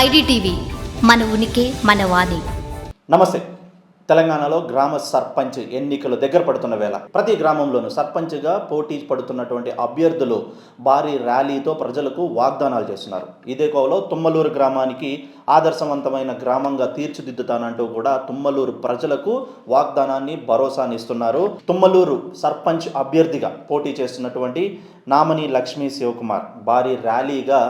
IDTV మన ఉనికి మన వాణి. నమస్తే. తెలంగాణలో గ్రామ సర్పంచ్ ఎన్నికలు దగ్గర పడుతున్న వేళ ప్రతి గ్రామంలోనూ సర్పంచ్గా పోటీ పడుతున్నటువంటి అభ్యర్థులు భారీ ర్యాలీతో ప్రజలకు వాగ్దానాలు చేస్తున్నారు. ఇదే కోవలో తుమ్మలూరు గ్రామానికి ఆదర్శవంతమైన గ్రామంగా తీర్చిదిద్దుతానంటూ కూడా తుమ్మలూరు ప్రజలకు వాగ్దానాన్ని భరోసాని ఇస్తున్నారు. తుమ్మలూరు సర్పంచ్ అభ్యర్థిగా పోటీ చేస్తున్నటువంటి నామని లక్ష్మీ శివకుమార్ భారీ ర్యాలీగా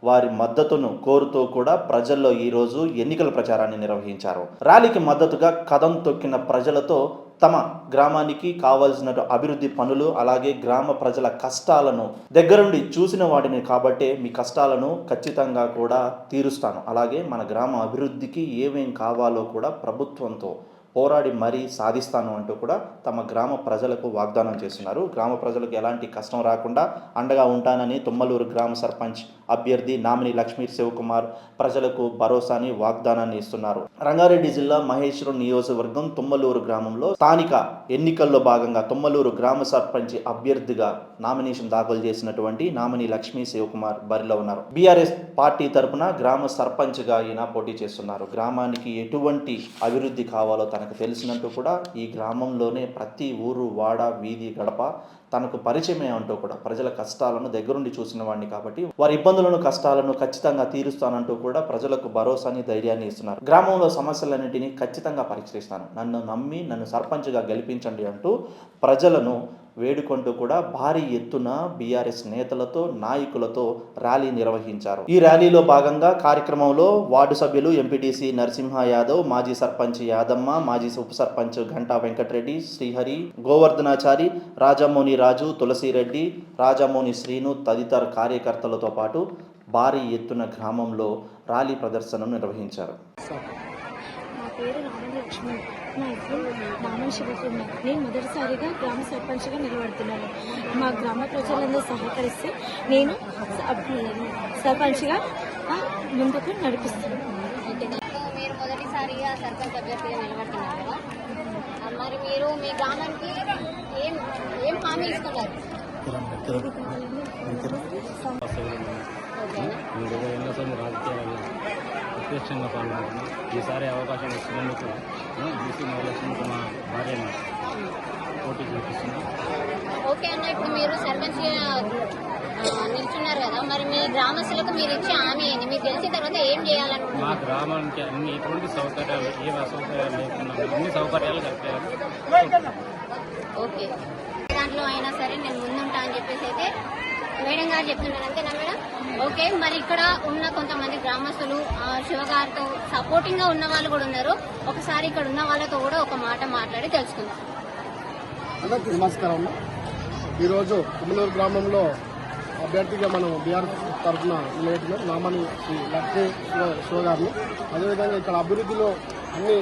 వారి మద్దతును కోరుతూ కూడా ప్రజల్లో ఈరోజు ఎన్నికల ప్రచారాన్ని నిర్వహించారు. ర్యాలీకి మద్దతుగా కదం తొక్కిన ప్రజలతో తమ గ్రామానికి కావాల్సిన అభివృద్ధి పనులు అలాగే గ్రామ ప్రజల కష్టాలను దగ్గరుండి చూసిన వాడిని కాబట్టే మీ కష్టాలను ఖచ్చితంగా కూడా తీరుస్తాను, అలాగే మన గ్రామ అభివృద్ధికి ఏమేం కావాలో కూడా ప్రభుత్వంతో పోరాడి మరీ సాధిస్తాను అంటూ కూడా తమ గ్రామ ప్రజలకు వాగ్దానం చేస్తున్నారు. గ్రామ ప్రజలకు ఎలాంటి కష్టం రాకుండా అండగా ఉంటానని తుమ్మలూరు గ్రామ సర్పంచ్ అభ్యర్థి నామిని లక్ష్మీ శివకుమార్ ప్రజలకు భరోసాని వాగ్దానాన్ని ఇస్తున్నారు. రంగారెడ్డి జిల్లా మహేశ్వరం నియోజకవర్గం తుమ్మలూరు గ్రామంలో స్థానిక ఎన్నికల్లో భాగంగా తుమ్మలూరు గ్రామ సర్పంచ్ అభ్యర్థిగా నామినేషన్ దాఖలు చేసినటువంటి నామిని లక్ష్మీ శివకుమార్ బరిలో ఉన్నారు. బీఆర్ఎస్ పార్టీ తరపున గ్రామ సర్పంచ్గా ఈయన పోటీ చేస్తున్నారు. గ్రామానికి ఎటువంటి అభివృద్ధి కావాలో తనకు తెలిసినట్టు కూడా ఈ గ్రామంలోనే ప్రతి ఊరు వాడ వీధి గడప తనకు పరిచయమే అంటూ కూడా ప్రజల కష్టాలను దగ్గరుండి చూసిన వాడిని కాబట్టి వారి ఇబ్బందులను కష్టాలను ఖచ్చితంగా తీరుస్తానంటూ కూడా ప్రజలకు భరోసాని ధైర్యాన్ని ఇస్తున్నారు. గ్రామంలో సమస్యలన్నింటినీ ఖచ్చితంగా పరిష్కరిస్తాను, నన్ను నమ్మి నన్ను సర్పంచ్గా గెలిపించండి అంటూ ప్రజలను వేడుకుంటూ కూడా భారీ ఎత్తున బీఆర్ఎస్ నేతలతో నాయకులతో ర్యాలీ నిర్వహించారు. ఈ ర్యాలీలో భాగంగా కార్యక్రమంలో వార్డు సభ్యులు ఎంపీటీసీ నరసింహ యాదవ్, మాజీ సర్పంచ్ యాదమ్మ, మాజీ ఉప సర్పంచ్ గంటా వెంకటరెడ్డి, శ్రీహరి, గోవర్ధనాచారి, రాజమౌని రాజు, తులసిరెడ్డి, రాజమౌని శ్రీను తదితర కార్యకర్తలతో పాటు భారీ ఎత్తున గ్రామంలో ర్యాలీ ప్రదర్శనను నిర్వహించారు. పేరు రామలక్ష్మి, నా ఇల్లు నామని శివకుమార్. నేను మొదటిసారిగా గ్రామ సర్పంచ్గా నిలబడుతున్నాను. మా గ్రామ ప్రజలందరూ సహకరిస్తే నేను సర్పంచ్గా ముందుకు నడిపిస్తాను. మీరు మొదటిసారిగా సర్పంచ్ అభ్యర్థిగా నిలబడుతున్నారు కదా, మరి మీరు మీ గ్రామానికి ఏం హామీ ఇస్తున్నారు? రాజకీయాలలో ప్రత్యక్షంగా పాల్గొంటున్నాం. ఈసారి అవకాశం ఇచ్చినందుకు బీసీ మహాలక్ష్మికి మా భార్యను పోటీ చూపిస్తున్నాం. ఓకే అన్న, ఇప్పుడు మీరు సర్పంచ్గా నిల్చున్నారు కదా, మరి మీ గ్రామస్తులకు మీరు ఇచ్చే హామీ ఏంటి? మీకు తెలిసిన తర్వాత ఏం చేయాలనుకుంటున్నారు? మా గ్రామానికి అన్ని ఎటువంటి సౌకర్యాలు, ఏ అసౌకర్యాలు లేకుండా అన్ని సౌకర్యాలు కల్పించాలి. ఓకే, దాంట్లో అయినా సరే నేను ముందుంటా అని చెప్పేసి అయితే మేడం గారు చెప్తున్నారు, అంతేనా మేడం? ఓకే, మరి ఇక్కడ ఉన్న కొంతమంది గ్రామస్తులు శివగారితో సపోర్టింగ్ గా ఉన్న వాళ్ళు కూడా ఉన్నారు. ఒకసారి ఇక్కడ ఉన్న వాళ్ళతో కూడా ఒక మాట మాట్లాడి తెలుసుకుందాం. అందరికీ నమస్కారం. ఈరోజు తుమ్మలూరు గ్రామంలో అభ్యర్థిగా మనం బీఆర్ఎస్ తరఫున నిలబెట్టిన నామని శ్రీ లక్ష్మీ శివగారిని. అదేవిధంగా ఇక్కడ అభివృద్ధిలో అన్ని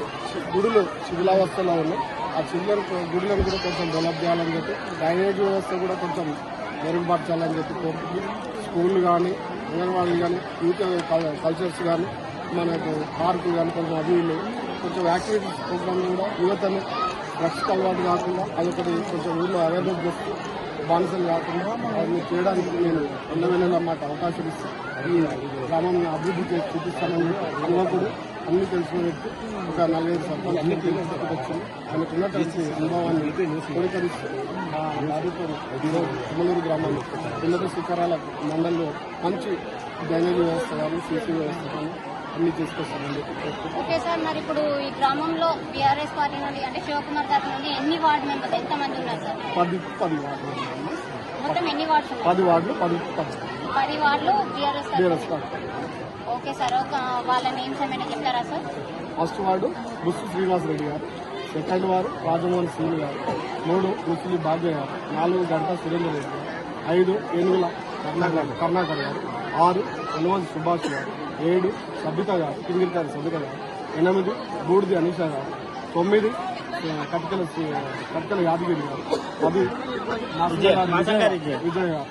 గుడులు శిథిలావస్థలో ఉన్నాయి. ఆ గుడులను కూడా కొంచెం డెవలప్ చేయాలని చెప్పి, డ్రైనేజ్ వ్యవస్థ కూడా కొంచెం మెరుగుపరచాలని చెప్పి కోరుతుంది. స్కూళ్ళు కానీ, అంగన్వాడీలు కానీ, యూత్ కల్చర్స్ కానీ, మనకు పార్కులు కానీ కొంచెం అభివృద్ధి, కొంచెం యాక్టివిటీస్ ప్రోగ్రామ్ కూడా యువతను డ్రగ్స్కి అలవాటు కాకుండా అదొకటి కొంచెం ఊళ్ళో అవేర్నెస్ చేస్తూ బానిసలు కాకుండా అది చేయడానికి నేను ఎన్నో మాట అవకాశం ఇస్తే ఈ గ్రామాన్ని అభివృద్ధి చేసి చూపిస్తానని యువకుడు అన్ని తెలిసిన వ్యక్తి ఒక 45 సంవత్సరాలు వచ్చింది. మనకున్నటువంటి అనుభవాన్ని కోరికరిస్తూ తుమ్మలూరు గ్రామాన్ని ఉన్నత శిఖరాల మండలంలో మంచి డ్రైనేజ్ వ్యవస్థ కానీ, సీసీ వ్యవస్థ కానీ అన్ని తీసుకొస్తామని చెప్పి. ఓకే సార్, మరి ఇప్పుడు ఈ గ్రామంలో బీఆర్ఎస్ పార్టీ నుండి అంటే శివకుమార్ తరఫు నుండి ఎన్ని వార్డు మెంబర్స్, ఎంతమంది ఉన్నారు సార్? 10 వార్డులు. మొత్తం ఎన్ని వార్డ్స్? 10 వార్డులు. 10 వార్డులు బీఆర్ఎస్ పార్టీ. ఓకే సార్, వాళ్ళ నేమ్స్ ఏమైనా చెప్తారా sir? First ward Bussu Srinivas Reddy గారు, సెకండ్ వార్డు రాజమోహన్ శ్రీను గారు, 3 ముస్లి బాబ్జీ గారు, 4 గంటా సురేంద్ర రెడ్డి గారు, 5 ఏనుగుల కర్ణాకర్ గారు, 6 హనుమంత్ సుభాష్ గారు, 7 సబిత గారు, కింగిరికారి సబిత గారు, 8 బూడిది అనీష గారు, 9 కట్కల యాదగిరి గారు, 10 విజయ్ గారు.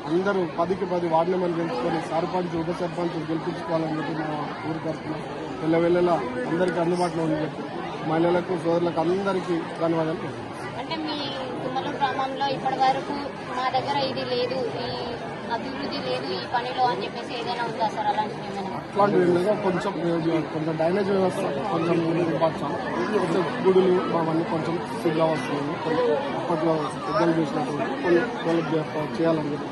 అందరూ 10కి 10 వార్డు నెంబర్లు గెలుచుకొని సర్పంచ్ ఉప సర్పంచ్ గెలిపించుకోవాలని చెప్పి మా ఊరు తరఫున వెళ్ళ అందరికీ అందుబాటులో ఉంది చెప్పి మహిళలకు సోదరులకు అందరికీ ధన్యవాదాలు. అంటే మీ తుమ్మలూరు గ్రామంలో ఇప్పటి వరకు మా దగ్గర ఇది లేదు, ఈ అభివృద్ధి లేదు ఈ పనిలో అని చెప్పేసి ఏదైనా ఉందా సార్ అలాంటివి ఏమైనా? అట్లాంటివి ఏం లేదు. కొంచెం డ్రైనేజ్ వ్యవస్థ కొంచెం మెరుగుపరచాలి. కొంచెం గుడులు అవన్నీ కొంచెం సిగ్గా వస్తుంది. అప్పట్లో పెద్దలు చేసినటువంటి కొన్ని డెవలప్ చేయాలని చెప్పి